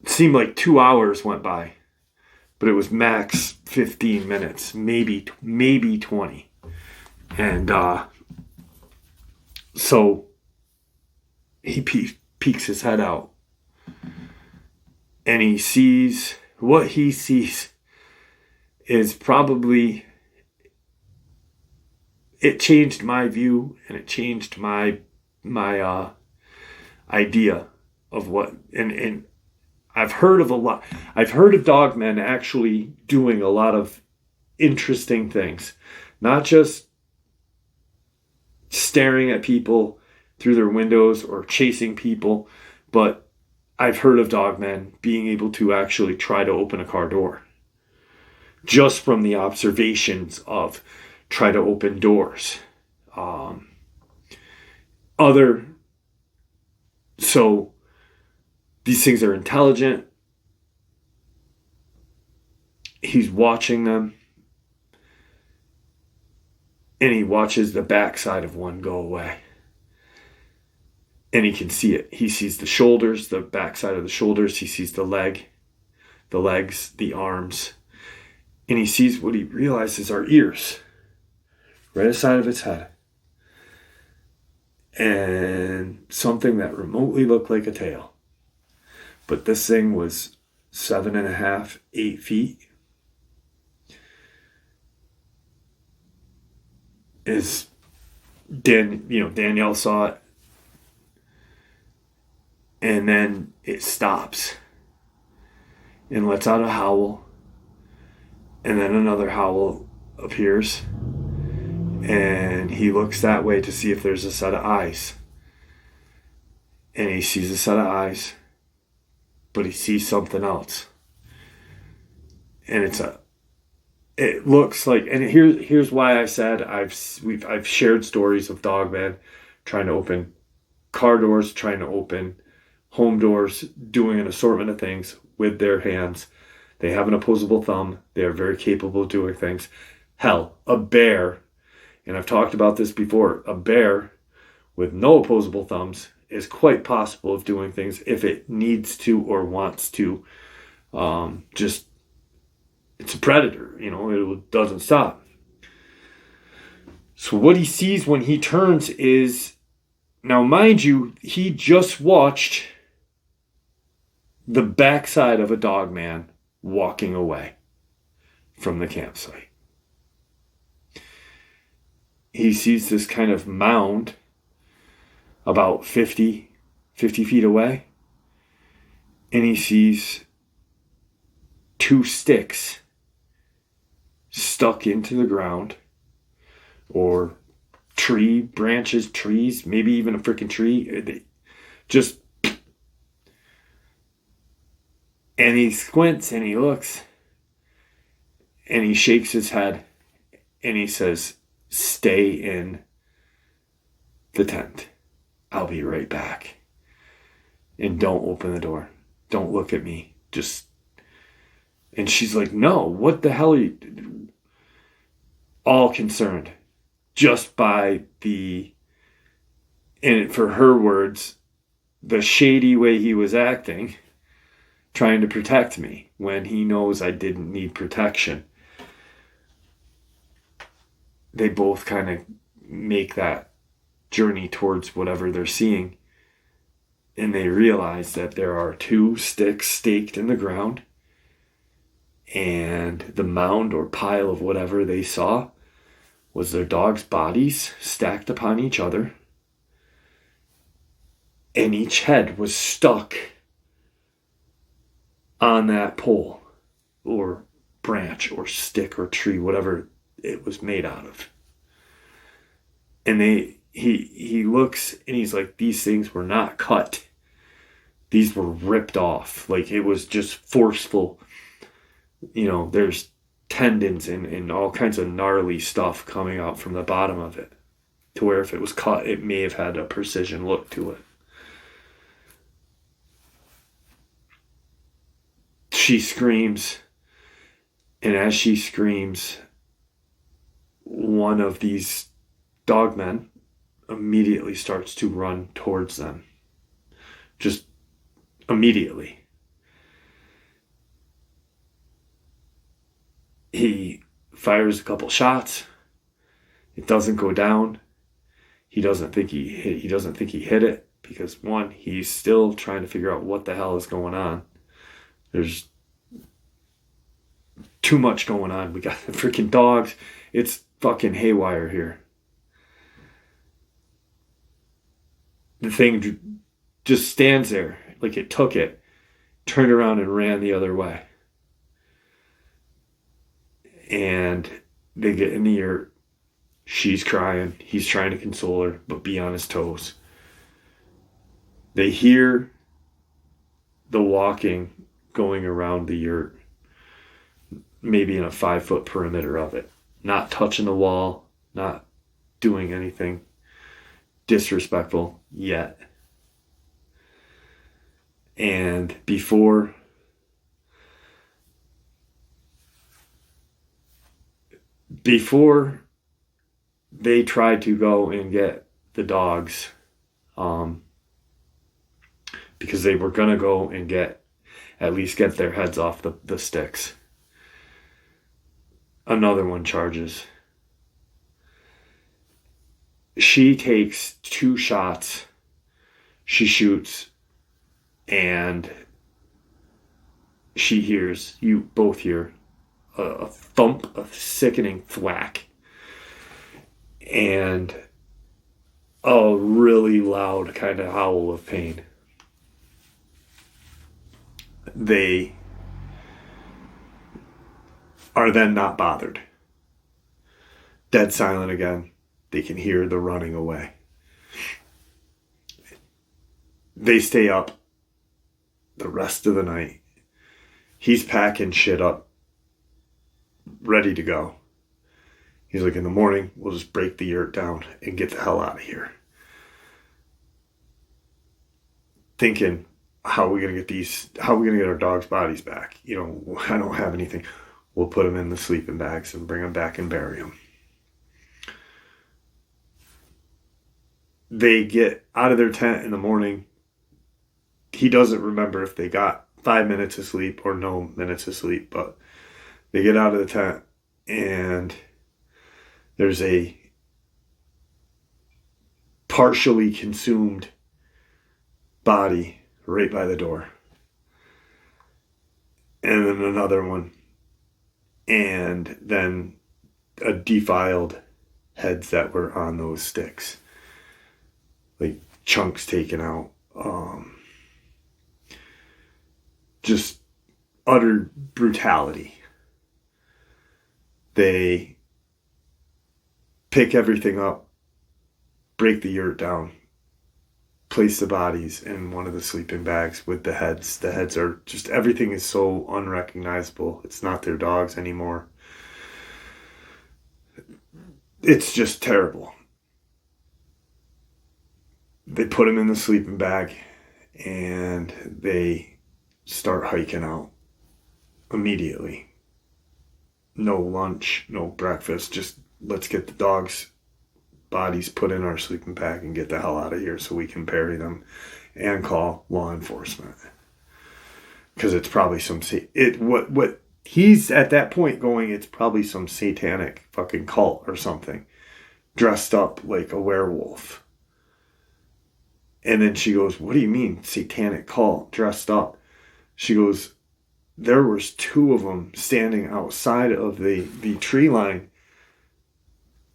seemed like 2 hours went by, but it was max 15 minutes, maybe 20. And so he peeks his head out, and he sees what he sees is probably, it changed my view, and it changed my idea of what, and I've heard of dogmen actually doing a lot of interesting things, not just staring at people through their windows or chasing people, but I've heard of dogmen being able to actually try to open a car door just from the observations of try to open doors. So these things are intelligent. He's watching them, and he watches the backside of one go away. And he can see it. He sees the shoulders, the backside of the shoulders. He sees the legs, the arms. And he sees what he realizes are ears right aside of its head. And something that remotely looked like a tail. But this thing was 7.5, 8 feet. Danielle saw it. And then it stops and lets out a howl. And then another howl appears. And he looks that way to see if there's a set of eyes. And he sees a set of eyes. But he sees something else. And it looks like, and here's why I said I've shared stories of dogmen trying to open car doors, trying to open home doors, doing an assortment of things with their hands. They have an opposable thumb. They are very capable of doing things. Hell, a bear, and I've talked about this before, a bear with no opposable thumbs is quite possible of doing things if it needs to or wants to. It's a predator, it doesn't stop. So what he sees when he turns is, now mind you, he just watched the backside of a dogman walking away from the campsite. He sees this kind of mound about 50 feet away, and he sees 2 sticks stuck into the ground, or tree branches, trees, maybe even a freaking tree. And he squints and he looks and he shakes his head and he says, "Stay in the tent. I'll be right back. And don't open the door. Don't look at me. And she's like, "No, what the hell are you?" All concerned. just by and for her words, the shady way he was acting, trying to protect me when he knows I didn't need protection. They both kind of make that journey towards whatever they're seeing, and they realize that there are 2 sticks staked in the ground, and the mound or pile of whatever they saw was their dog's bodies stacked upon each other, and each head was stuck on that pole or branch or stick or tree, whatever it was made out of. And he looks and he's like, these things were not cut. These were ripped off. Like, it was just forceful. There's tendons and all kinds of gnarly stuff coming out from the bottom of it, to where if it was cut, it may have had a precision look to it. She screams, and as she screams, one of these dogmen immediately starts to run towards them. Just immediately. He fires a couple shots. It doesn't go down. He doesn't think he hit it because, one, he's still trying to figure out what the hell is going on. There's too much going on. We got the freaking dogs. It's fucking haywire here. The thing just stands there like it took it, turned around and ran the other way. And they get in the yurt. She's crying. He's trying to console her, but be on his toes. They hear the walking going around the yurt, maybe in a 5-foot perimeter of it. Not touching the wall, not doing anything disrespectful yet. And before they tried to go and get the dogs, because they were going to go and at least get their heads off the sticks. Another one charges. She takes 2 shots. She shoots, and you both hear a thump, a sickening thwack, and a really loud kind of howl of pain. They are then not bothered. Dead silent again. They can hear the running away. They stay up the rest of the night. He's packing shit up, ready to go. He's like, in the morning, we'll just break the yurt down and get the hell out of here. Thinking, how are we going to get our dogs' bodies back? I don't have anything. We'll put them in the sleeping bags and bring them back and bury them. They get out of their tent in the morning. He doesn't remember if they got 5 minutes of sleep or no minutes of sleep, but they get out of the tent and there's a partially consumed body right by the door. And then another one. And then a defiled heads that were on those sticks. Like chunks taken out. Just utter brutality. They pick everything up, break the yurt down, place the bodies in one of the sleeping bags with the heads. The heads are just, everything is so unrecognizable. It's not their dogs anymore. It's just terrible. They put them in the sleeping bag and they start hiking out immediately. No lunch, no breakfast, just let's get the dogs bodies put in our sleeping bag and get the hell out of here so we can bury them and call law enforcement. Because it's probably what he's at that point going, it's probably some satanic fucking cult or something, dressed up like a werewolf. And then she goes, what do you mean satanic cult dressed up? She goes, there was 2 of them standing outside of the tree line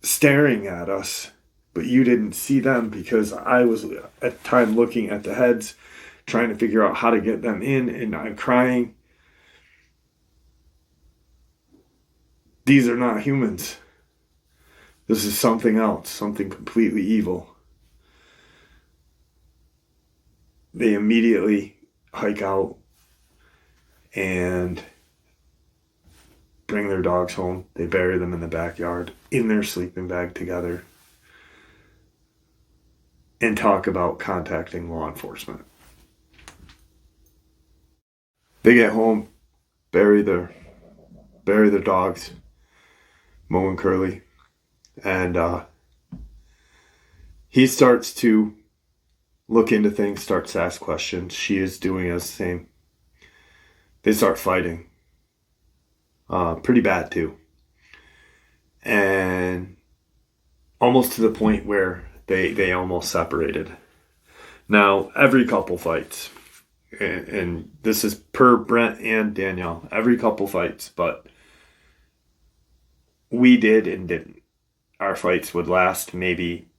staring at us, but you didn't see them because I was at the time looking at the heads, trying to figure out how to get them in, and I'm crying. These are not humans. This is something else, something completely evil. They immediately hike out and bring their dogs home. They bury them in the backyard in their sleeping bag together and talk about contacting law enforcement. They get home, bury their dogs, Mo and Curly, and he starts to look into things, starts to ask questions. She is doing the same. They start fighting. Pretty bad too. And almost to the point where they almost separated. Now, every couple fights. And this is per Brent and Danielle. Every couple fights, but we did and didn't. Our fights would last maybe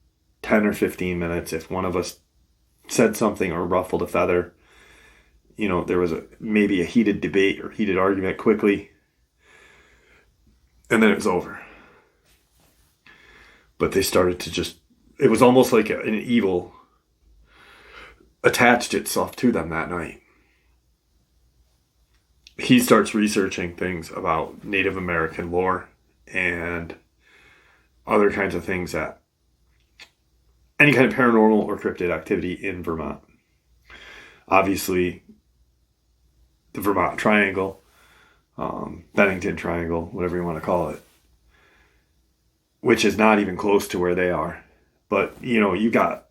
10 or 15 minutes. If one of us said something or ruffled a feather, there was maybe a heated debate or heated argument quickly, and then it was over. But they started to it was almost like an evil attached itself to them that night. He starts researching things about Native American lore and other kinds of things, that any kind of paranormal or cryptid activity in Vermont. Obviously, the Vermont Triangle, Bennington Triangle, whatever you want to call it, which is not even close to where they are. But, you got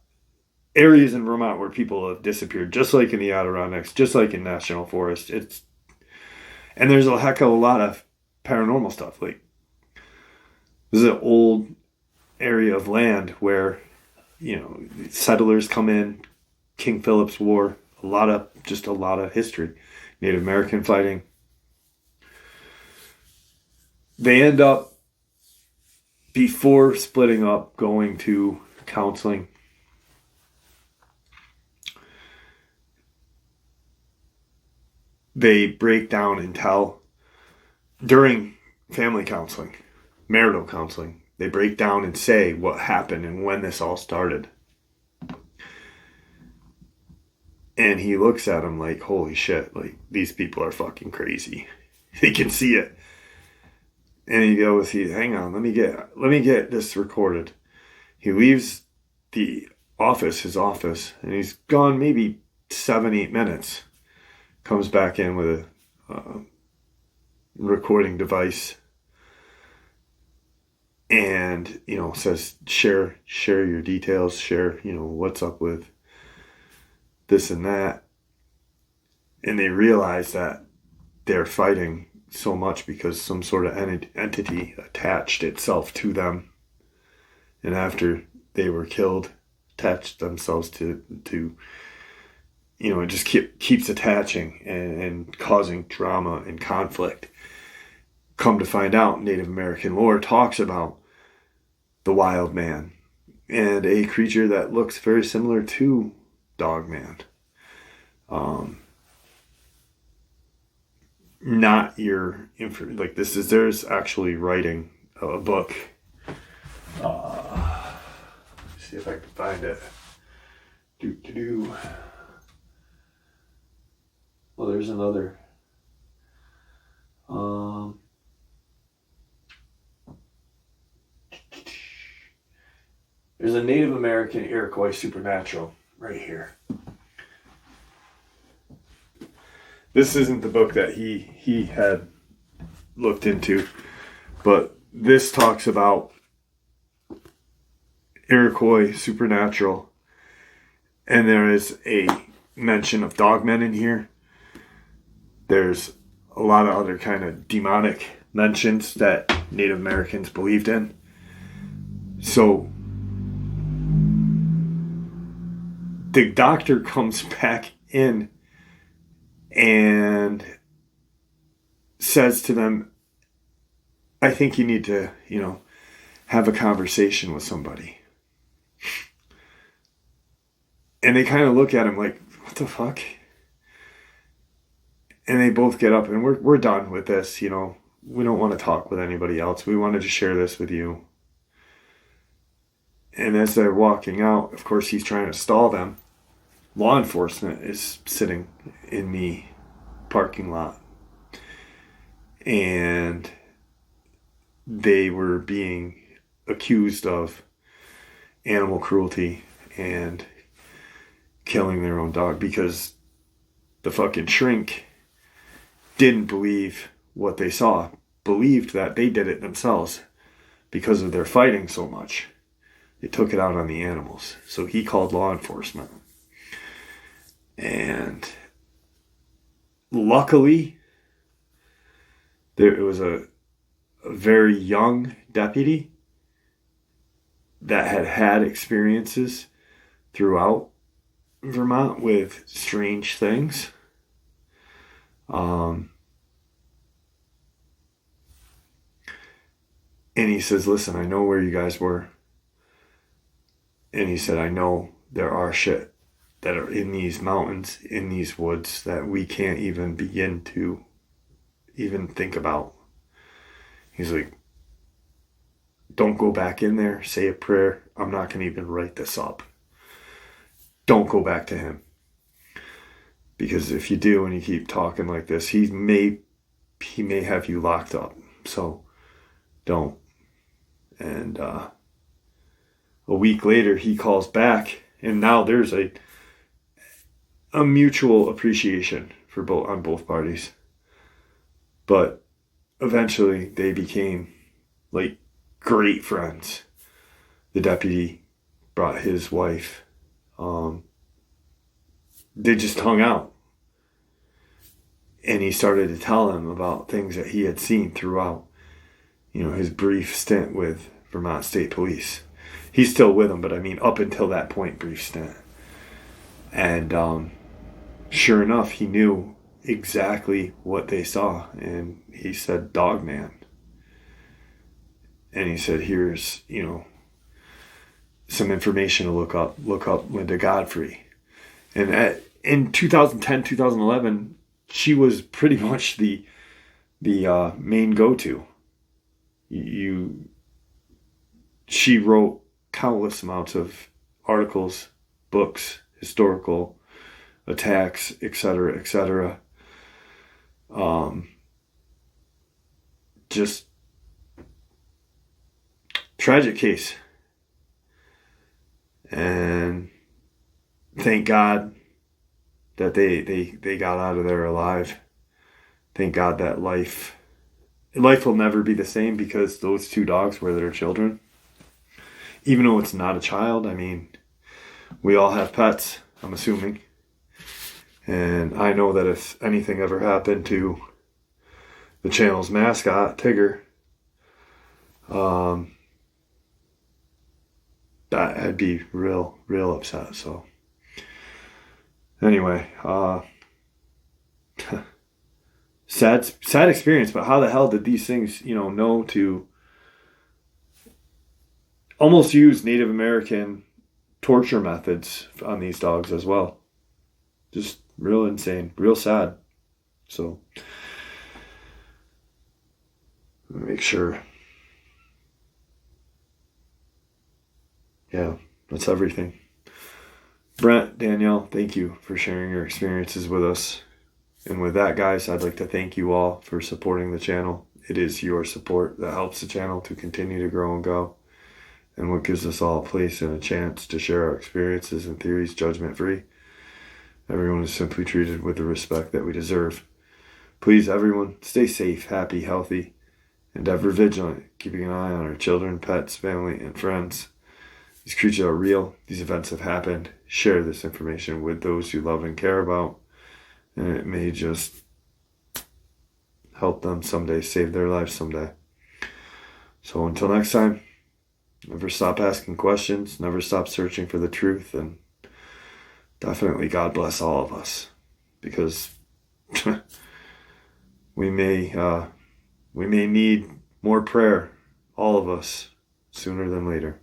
areas in Vermont where people have disappeared, just like in the Adirondacks, just like in National Forest. And there's a heck of a lot of paranormal stuff. Like, this is an old area of land where, settlers come in, King Philip's War, a lot of history, Native American fighting. They end up, before splitting up, going to counseling. They break down and tell during family counseling, marital counseling. They break down and say what happened and when this all started. And he looks at him like, holy shit, like, these people are fucking crazy. They can see it. And he goes, hang on, let me get this recorded. He leaves his office, and he's gone maybe 7-8 minutes. Comes back in with a recording device, and says, share your details, share what's up with this and that. And they realize that they're fighting so much because some sort of entity attached itself to them, and after they were killed, attached themselves to it just keeps attaching and causing drama and conflict. Come to find out, Native American lore talks about the wild man and a creature that looks very similar to Dogman. Not your like this is there's actually writing a book. See if I can find it. Well, there's another. There's a Native American Iroquois supernatural right here. This isn't the book that he had looked into, but this talks about Iroquois, supernatural. And there is a mention of Dogman in here. There's a lot of other kind of demonic mentions that Native Americans believed in. So the doctor comes back in and says to them, I think you need to, have a conversation with somebody. And they kind of look at him like, what the fuck? And they both get up, and we're done with this, we don't want to talk with anybody else. We wanted to share this with you. And as they're walking out, of course, he's trying to stall them. Law enforcement is sitting in the parking lot. And they were being accused of animal cruelty and killing their own dog because the fucking shrink didn't believe what they saw, believed that they did it themselves because of their fighting so much. They took it out on the animals. So he called law enforcement. And luckily, it was a very young deputy that had experiences throughout Vermont with strange things. And he says, listen, I know where you guys were. And he said, I know there are shit that are in these mountains, in these woods, that we can't even begin to even think about. He's like, don't go back in there, say a prayer. I'm not going to even write this up. Don't go back to him. Because if you do and you keep talking like this, he may have you locked up. So don't. And a week later, he calls back, and now there's a mutual appreciation on both parties. But eventually, they became like great friends. The deputy brought his wife. They just hung out. And he started to tell him about things that he had seen throughout, his brief stint with Vermont State Police. He's still with them, but up until that point, brief stint. And sure enough, he knew exactly what they saw. And he said, Dogman. And he said, here's, some information to look up. Look up Linda Godfrey. And in 2010, 2011, she was pretty much the main go-to. She wrote countless amounts of articles, books, historical attacks, etc., etc. Just tragic case. And thank God that they got out of there alive. Thank God that life will never be the same because those two dogs were their children. Even though it's not a child, we all have pets, I'm assuming. And I know that if anything ever happened to the channel's mascot, Tigger, that I'd be real upset. So anyway, sad experience, but how the hell did these things, know to almost use Native American torture methods on these dogs as well? Just real insane, real sad. So make sure. Yeah, that's everything. Brent, Danielle, thank you for sharing your experiences with us. And with that, guys, I'd like to thank you all for supporting the channel. It is your support that helps the channel to continue to grow and go, and what gives us all a place and a chance to share our experiences and theories judgment-free. Everyone is simply treated with the respect that we deserve. Please, everyone, stay safe, happy, healthy, and ever vigilant, keeping an eye on our children, pets, family, and friends. These creatures are real. These events have happened. Share this information with those you love and care about. And it may just help them someday, save their lives someday. So until next time, never stop asking questions. Never stop searching for the truth. And definitely God bless all of us. Because we may need more prayer, all of us, sooner than later.